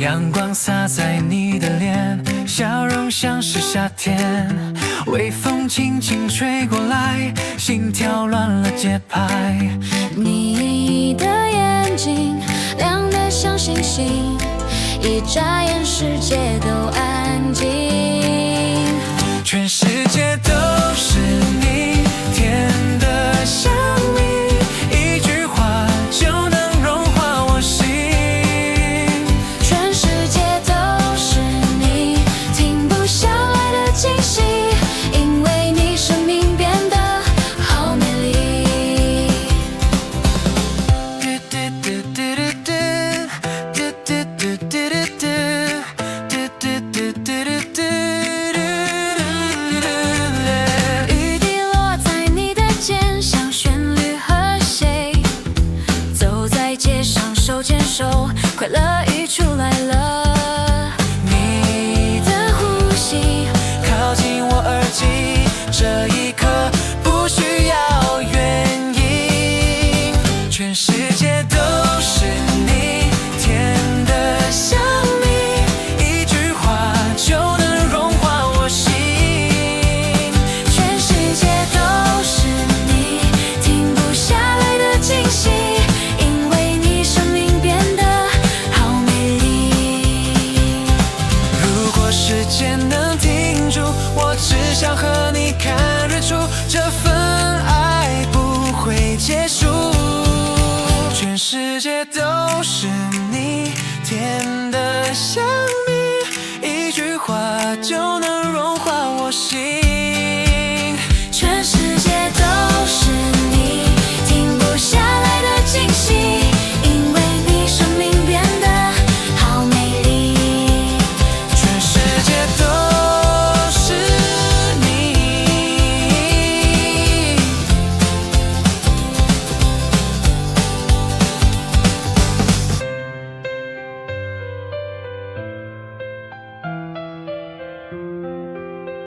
阳光洒在你的脸，笑容像是夏天，微风轻轻吹过来，心跳乱了节拍。你的眼睛亮得像星星，一眨眼世界都安静。全世界都是你，甜的像蜜，一句话就能融化我心。全世界都是你，停不下来的惊喜，因为你生命变得好美丽。雨滴落在你的肩，像旋律和谐。走在街上手牵手，快乐已出来了。你的呼吸靠近我耳际，这一刻不需要原因。全世界都是你，甜的像蜜，一句话就能融化我心。全世界都是你，停不下来的惊喜，因为你生命变得好美丽。如果时间能停住，我只想和你看日出，这份爱不会结束。全世界都是你，甜的像蜜，一句话就能融化我心。